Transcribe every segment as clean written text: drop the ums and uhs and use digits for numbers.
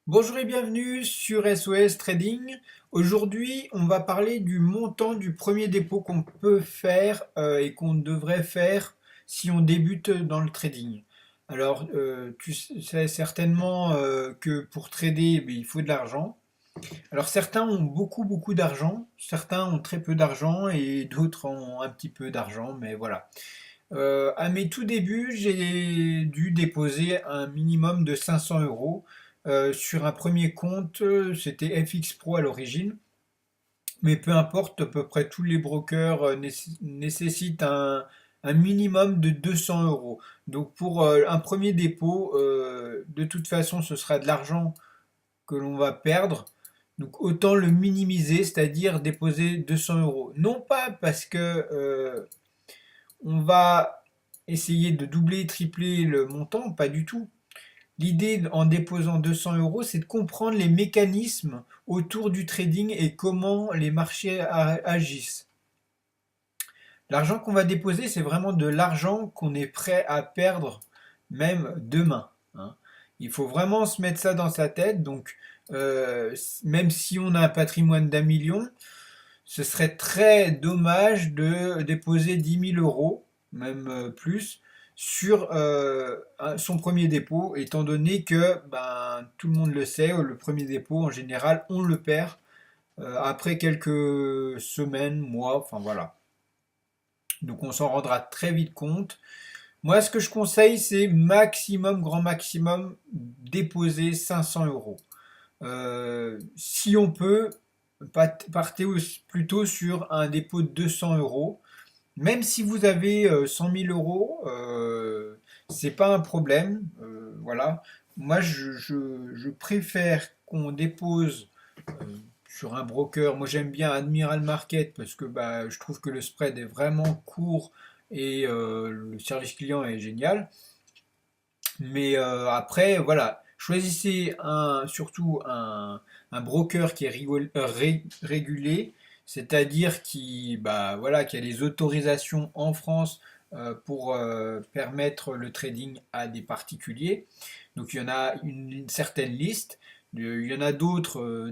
Bonjour et bienvenue sur SOS Trading. Aujourd'hui, on va parler du montant du premier dépôt qu'on peut faire et qu'on devrait faire si on débute dans le trading. Alors, tu sais certainement que pour trader, il faut de l'argent. Alors, certains ont beaucoup d'argent, certains ont très peu d'argent et d'autres ont un petit peu d'argent, mais voilà. À mes tout débuts, j'ai dû déposer un minimum de 500 euros sur un premier compte. C'était FX Pro à l'origine, mais peu importe, à peu près tous les brokers nécessitent un minimum de 200 euros. Donc pour un premier dépôt, de toute façon, ce sera de l'argent que l'on va perdre. Donc autant le minimiser, c'est-à-dire déposer 200 euros. Non pas parce que on va essayer de doubler, tripler le montant, pas du tout. L'idée en déposant 200 euros, c'est de comprendre les mécanismes autour du trading et comment les marchés agissent. L'argent qu'on va déposer, c'est vraiment de l'argent qu'on est prêt à perdre même demain, hein. Il faut vraiment se mettre ça dans sa tête. Donc, même si on a un patrimoine d'1 million, ce serait très dommage de déposer 10 000 euros, même plus, sur son premier dépôt, étant donné que tout le monde le sait, le premier dépôt, en général, on le perd après quelques semaines, mois, enfin voilà. Donc on s'en rendra très vite compte. Moi, ce que je conseille, c'est maximum, grand maximum, déposer 500 euros. Si on peut, partez plutôt sur un dépôt de 200 euros. Même si vous avez 100 000 euros, c'est pas un problème. Voilà. Moi, je préfère qu'on dépose euh, sur un broker. Moi, j'aime bien Admiral Market parce que je trouve que le spread est vraiment court et le service client est génial. Mais après, voilà, choisissez surtout un broker qui est régulé, c'est-à-dire voilà, qui a les autorisations en France pour permettre le trading à des particuliers. Donc il y en a une certaine liste. Il y en a d'autres,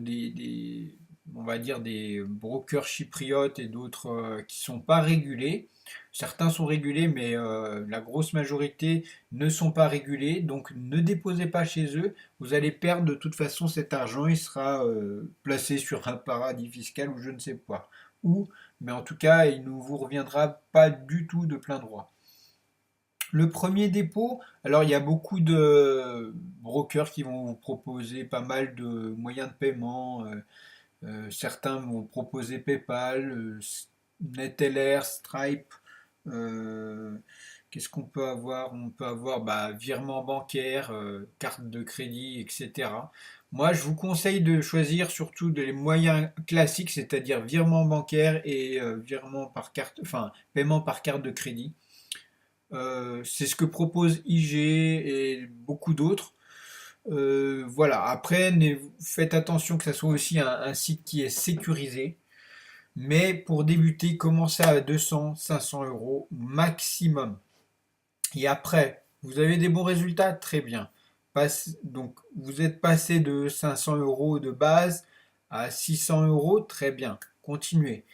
on va dire des brokers chypriotes et d'autres qui ne sont pas régulés. Certains sont régulés, mais la grosse majorité ne sont pas régulés, donc ne déposez pas chez eux. Vous allez perdre de toute façon cet argent, il sera placé sur un paradis fiscal ou je ne sais pas où, mais en tout cas, il ne vous reviendra pas du tout de plein droit. Le premier dépôt, alors il y a beaucoup de brokers qui vont vous proposer pas mal de moyens de paiement. Certains vont proposer PayPal, NetLR, Stripe. euh, Qu'est-ce qu'on peut avoir? On peut avoir virement bancaire, carte de crédit, etc. Moi, je vous conseille de choisir surtout des moyens classiques, c'est-à-dire virement bancaire et virement par carte, enfin paiement par carte de crédit. C'est ce que propose IG et beaucoup d'autres. Voilà. Après, faites attention que ça soit aussi un site qui est sécurisé. Mais pour débuter, commencez à 200, 500 euros maximum. Et après, vous avez des bons résultats, très bien. Donc, vous êtes passé de 500 euros de base à 600 euros, très bien. Continuez.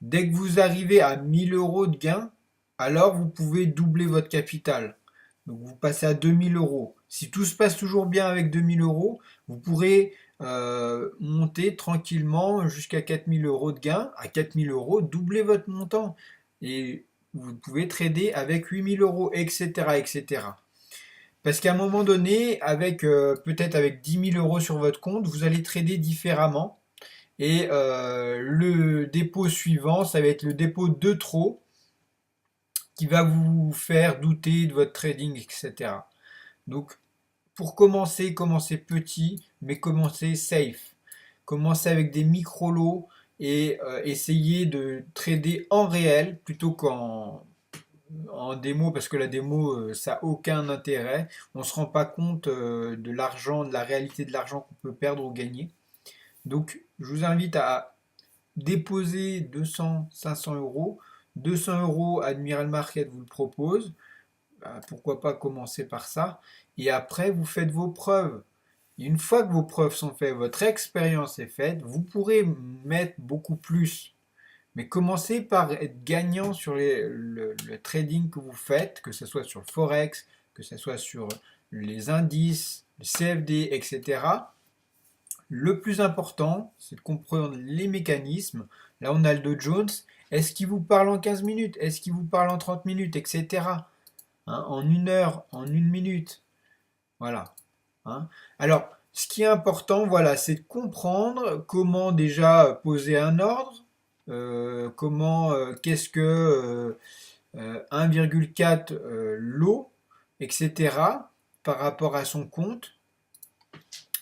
Dès que vous arrivez à 1000 euros de gain, alors vous pouvez doubler votre capital. Donc, vous passez à 2000 euros. Si tout se passe toujours bien avec 2000 euros, vous pourrez monter tranquillement jusqu'à 4000 euros de gain. À 4000 euros, doublez votre montant. Et vous pouvez trader avec 8000 euros, etc., etc. Parce qu'à un moment donné, avec peut-être avec 10 000 euros sur votre compte, vous allez trader différemment. Et le dépôt suivant, ça va être le dépôt de trop qui va vous faire douter de votre trading, etc. Donc, pour commencer, commencez petit, mais commencez safe. Commencez avec des micro-lots et essayez de trader en réel plutôt qu'en démo, parce que la démo, ça n'a aucun intérêt. On ne se rend pas compte de l'argent, de la réalité de l'argent qu'on peut perdre ou gagner. Donc, je vous invite à déposer 200, 500 euros. 200 euros, Admiral Market vous le propose. Pourquoi pas commencer par ça. Et après, vous faites vos preuves. Et une fois que vos preuves sont faites, votre expérience est faite, vous pourrez mettre beaucoup plus. Mais commencez par être gagnant sur le trading que vous faites, que ce soit sur le Forex, que ce soit sur les indices, le CFD, etc. Le plus important, c'est de comprendre les mécanismes. Là, on a le Dow Jones. Est-ce qu'il vous parle en 15 minutes? Est-ce qu'il vous parle en 30 minutes, etc. Hein, en une heure, en une minute. Voilà. Hein. Alors, ce qui est important, voilà, c'est de comprendre comment déjà poser un ordre, qu'est-ce que 1,4 lot, etc. par rapport à son compte.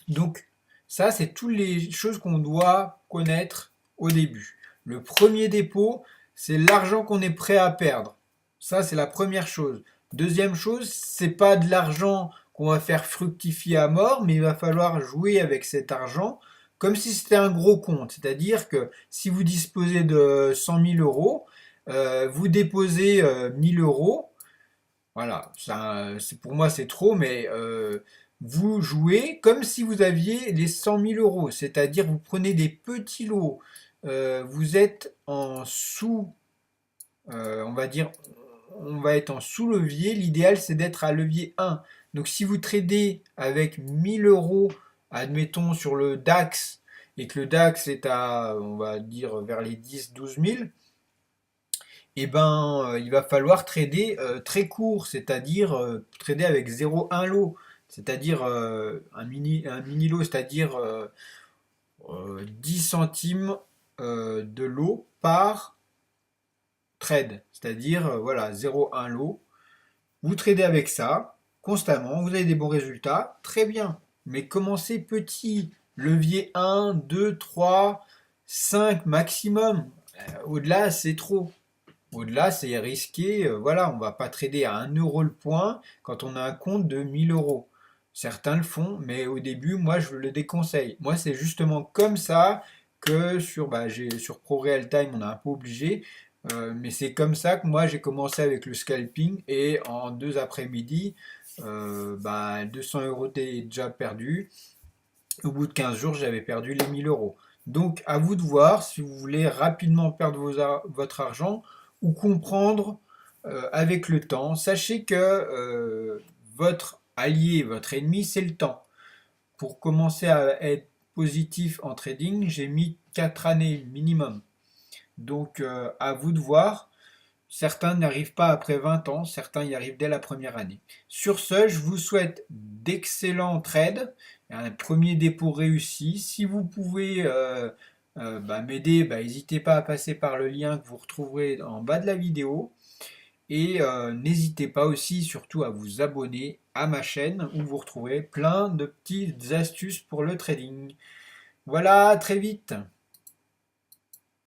Donc, ça, c'est toutes les choses qu'on doit connaître au début. Le premier dépôt, c'est l'argent qu'on est prêt à perdre. Ça, c'est la première chose. Deuxième chose, c'est pas de l'argent qu'on va faire fructifier à mort, mais il va falloir jouer avec cet argent comme si c'était un gros compte. C'est-à-dire que si vous disposez de 100 000 euros, vous déposez 1000 euros. Voilà, ça, pour moi c'est trop, mais vous jouez comme si vous aviez les 100 000 euros, c'est-à-dire vous prenez des petits lots, vous êtes en sous, on va dire, on va être en sous-levier, l'idéal c'est d'être à levier 1. Donc si vous tradez avec 1000 euros, admettons sur le DAX, et que le DAX est à, on va dire, vers les 10-12 000, eh ben, il va falloir trader très court, c'est-à-dire trader avec 0,1 lot, c'est-à-dire un mini lot, c'est-à-dire 10 centimes de lot par trade, c'est-à-dire voilà 0,1 lot. Vous tradez avec ça constamment, vous avez des bons résultats, très bien. Mais commencez petit, levier 1, 2, 3, 5 maximum. Au-delà, c'est trop. Au-delà, c'est risqué. Voilà, on ne va pas trader à 1 € le point quand on a un compte de 1000 euros. Certains le font, mais au début, moi, je le déconseille. Moi, c'est justement comme ça que sur Pro Real Time, on est un peu obligé. Mais c'est comme ça que moi, j'ai commencé avec le scalping et en 2 après-midi, 200 euros étaient déjà perdus. Au bout de 15 jours, j'avais perdu les 1000 euros. Donc, à vous de voir si vous voulez rapidement perdre votre argent ou comprendre avec le temps. Sachez que votre allié, votre ennemi, c'est le temps. Pour commencer à être positif en trading, j'ai mis 4 années minimum. Donc, à vous de voir. Certains n'arrivent pas après 20 ans, certains y arrivent dès la première année. Sur ce, je vous souhaite d'excellents trades, un premier dépôt réussi. Si vous pouvez m'aider, n'hésitez pas à passer par le lien que vous retrouverez en bas de la vidéo. Et n'hésitez pas aussi surtout à vous abonner à ma chaîne où vous retrouverez plein de petites astuces pour le trading. Voilà, à très vite.